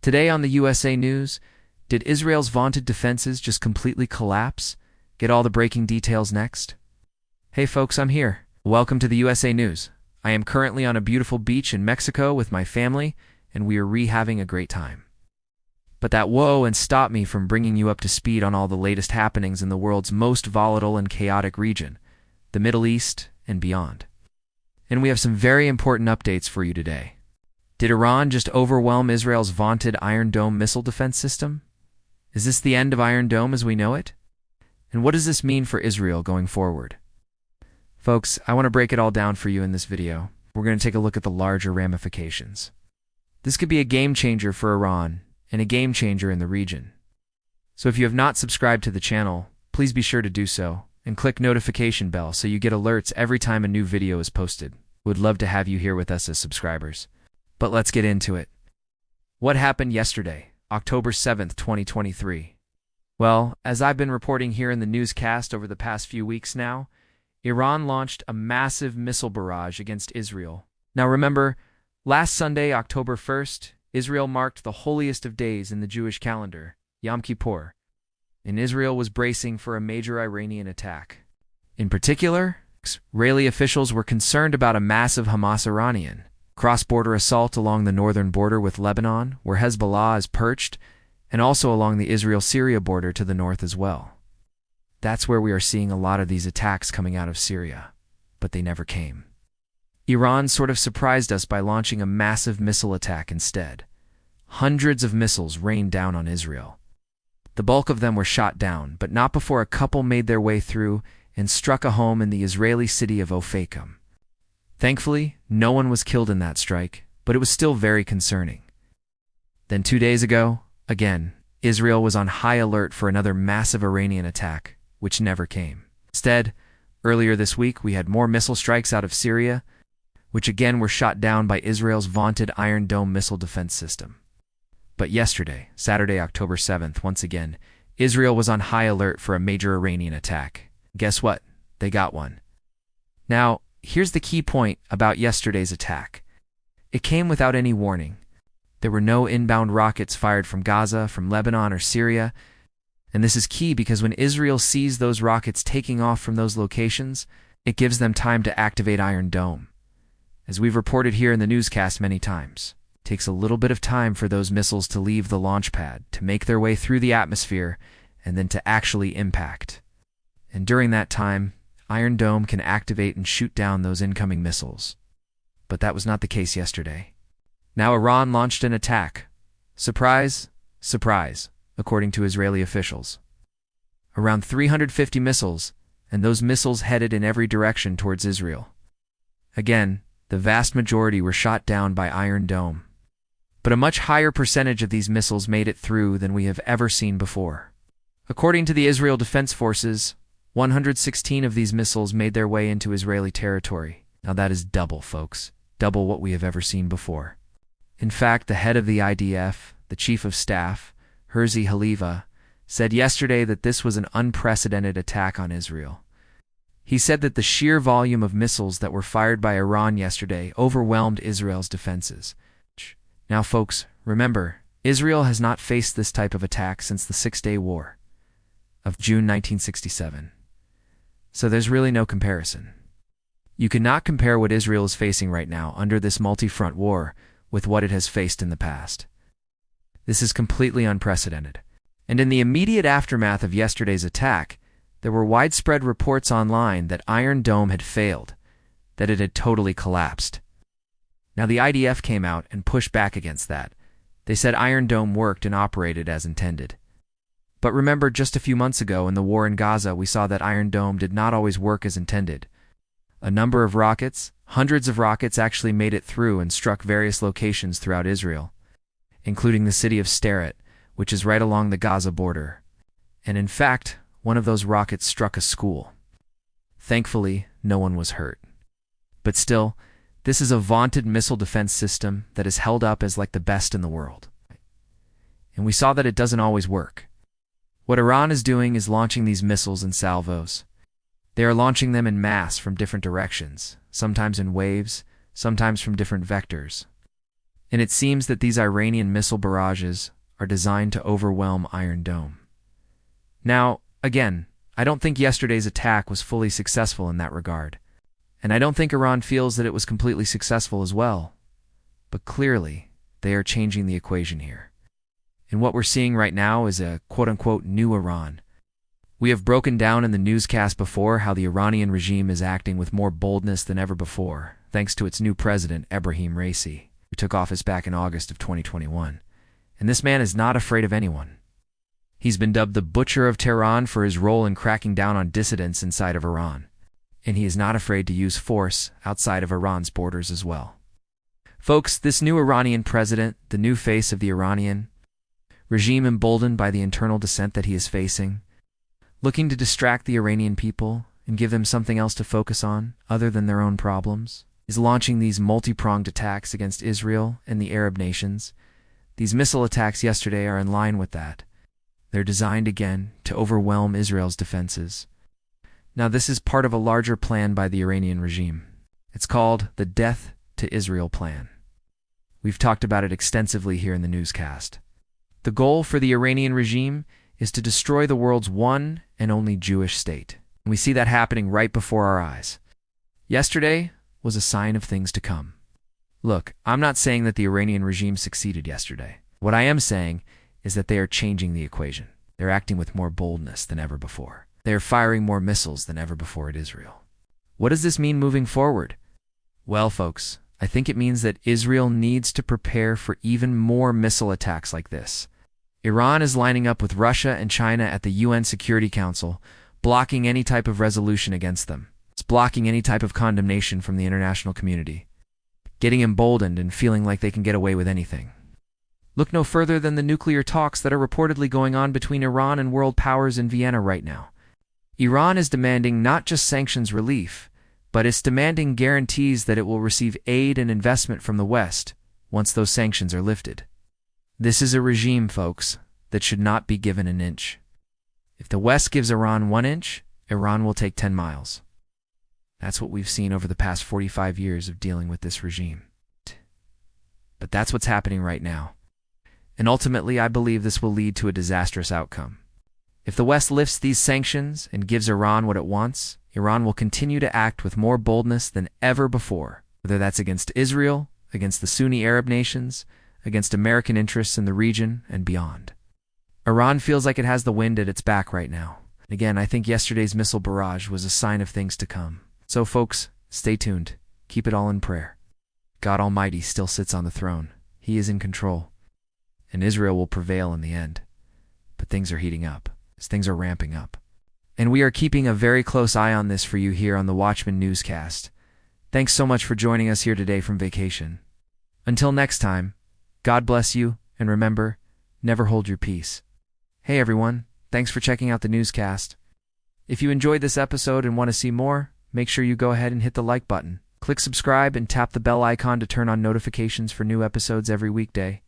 Today on the USA News, did Israel's vaunted defenses just completely collapse? Get all the breaking details next. Hey folks, I'm here. Welcome to the USA News. I am currently on a beautiful beach in Mexico with my family, and we are having a great time. But that whoa and stop me from bringing you up to speed on all the latest happenings in the world's most volatile and chaotic region, the Middle East and beyond. And we have some very important updates for you today. Did Iran just overwhelm Israel's vaunted Iron Dome missile defense system? Is this the end of Iron Dome as we know it? And what does this mean for Israel going forward? Folks, I want to break it all down for you in this video. We're going to take a look at the larger ramifications. This could be a game changer for Iran and a game changer in the region. So if you have not subscribed to the channel, please be sure to do so and click notification bell so you get alerts every time a new video is posted. Would love to have you here with us as subscribers. But let's get into it. What happened yesterday, October 7th, 2023? Well, as I've been reporting here in the newscast over the past few weeks now, Iran launched a massive missile barrage against Israel. Now remember, last Sunday, October 1st, Israel marked the holiest of days in the Jewish calendar, Yom Kippur, and Israel was bracing for a major Iranian attack. In particular, Israeli officials were concerned about a massive Hamas-Iranian cross-border assault along the northern border with Lebanon, where Hezbollah is perched, and also along the Israel-Syria border to the north as well. That's where we are seeing a lot of these attacks coming out of Syria, but they never came. Iran sort of surprised us by launching a massive missile attack instead. Hundreds of missiles rained down on Israel. The bulk of them were shot down, but not before a couple made their way through and struck a home in the Israeli city of Ofakim. Thankfully, no one was killed in that strike, but it was still very concerning. Then 2 days ago, again, Israel was on high alert for another massive Iranian attack, which never came. Instead, earlier this week we had more missile strikes out of Syria, which again were shot down by Israel's vaunted Iron Dome missile defense system. But yesterday, Saturday, October 7th, once again, Israel was on high alert for a major Iranian attack. Guess what? They got one. Now, here's the key point about yesterday's attack. It came without any warning. There were no inbound rockets fired from Gaza, from Lebanon, or Syria. And this is key because when Israel sees those rockets taking off from those locations, it gives them time to activate Iron Dome. As we've reported here in the newscast many times, it takes a little bit of time for those missiles to leave the launch pad, to make their way through the atmosphere, and then to actually impact. And during that time, Iron Dome can activate and shoot down those incoming missiles. But that was not the case yesterday. Now Iran launched an attack. Surprise, surprise, according to Israeli officials. Around 350 missiles, and those missiles headed in every direction towards Israel. Again, the vast majority were shot down by Iron Dome. But a much higher percentage of these missiles made it through than we have ever seen before. According to the Israel Defense Forces, 116 of these missiles made their way into Israeli territory. Now that is double, folks. Double what we have ever seen before. In fact, the head of the IDF, the Chief of Staff, Herzi Halevi, said yesterday that this was an unprecedented attack on Israel. He said that the sheer volume of missiles that were fired by Iran yesterday overwhelmed Israel's defenses. Now, folks, remember, Israel has not faced this type of attack since the Six-Day War of June 1967. So there's really no comparison. You cannot compare what Israel is facing right now under this multi-front war with what it has faced in the past. This is completely unprecedented. And in the immediate aftermath of yesterday's attack, there were widespread reports online that Iron Dome had failed, that it had totally collapsed. Now the IDF came out and pushed back against that. They said Iron Dome worked and operated as intended. But remember, just a few months ago in the war in Gaza, we saw that Iron Dome did not always work as intended. A number of rockets, hundreds of rockets actually made it through and struck various locations throughout Israel, including the city of Sderot, which is right along the Gaza border. And in fact, one of those rockets struck a school. Thankfully, no one was hurt. But still, this is a vaunted missile defense system that is held up as like the best in the world. And we saw that it doesn't always work. What Iran is doing is launching these missiles in salvos. They are launching them in mass from different directions, sometimes in waves, sometimes from different vectors. And it seems that these Iranian missile barrages are designed to overwhelm Iron Dome. Now, again, I don't think yesterday's attack was fully successful in that regard. And I don't think Iran feels that it was completely successful as well. But clearly, they are changing the equation here. And what we're seeing right now is a quote-unquote new Iran. We have broken down in the newscast before how the Iranian regime is acting with more boldness than ever before, thanks to its new president, Ebrahim Raisi, who took office back in August of 2021. And this man is not afraid of anyone. He's been dubbed the Butcher of Tehran for his role in cracking down on dissidents inside of Iran. And he is not afraid to use force outside of Iran's borders as well. Folks, this new Iranian president, the new face of the Iranian regime, emboldened by the internal dissent that he is facing, looking to distract the Iranian people and give them something else to focus on other than their own problems, is launching these multi-pronged attacks against Israel and the Arab nations. These missile attacks yesterday are in line with that. They're designed again to overwhelm Israel's defenses. Now, this is part of a larger plan by the Iranian regime. It's called the Death to Israel plan. We've talked about it extensively here in the newscast. The goal for the Iranian regime is to destroy the world's one and only Jewish state. And we see that happening right before our eyes. Yesterday was a sign of things to come. Look, I'm not saying that the Iranian regime succeeded yesterday. What I am saying is that they are changing the equation. They're acting with more boldness than ever before. They are firing more missiles than ever before at Israel. What does this mean moving forward? Well, folks, I think it means that Israel needs to prepare for even more missile attacks like this. Iran is lining up with Russia and China at the UN Security Council, blocking any type of resolution against them. It's blocking any type of condemnation from the international community, getting emboldened and feeling like they can get away with anything. Look no further than the nuclear talks that are reportedly going on between Iran and world powers in Vienna right now. Iran is demanding not just sanctions relief, but it's demanding guarantees that it will receive aid and investment from the West once those sanctions are lifted. This is a regime, folks, that should not be given an inch. If the West gives Iran 1 inch, Iran will take 10 miles. That's what we've seen over the past 45 years of dealing with this regime. But that's what's happening right now. And ultimately, I believe this will lead to a disastrous outcome. If the West lifts these sanctions and gives Iran what it wants, Iran will continue to act with more boldness than ever before, whether that's against Israel, against the Sunni Arab nations, against American interests in the region and beyond. Iran feels like it has the wind at its back right now. Again, I think yesterday's missile barrage was a sign of things to come. So folks, stay tuned. Keep it all in prayer. God Almighty still sits on the throne. He is in control. And Israel will prevail in the end. But things are heating up. Things are ramping up. And we are keeping a very close eye on this for you here on the Watchman Newscast. Thanks so much for joining us here today from vacation. Until next time, God bless you, and remember, never hold your peace. Hey everyone, thanks for checking out the newscast. If you enjoyed this episode and want to see more, make sure you go ahead and hit the like button. Click subscribe and tap the bell icon to turn on notifications for new episodes every weekday.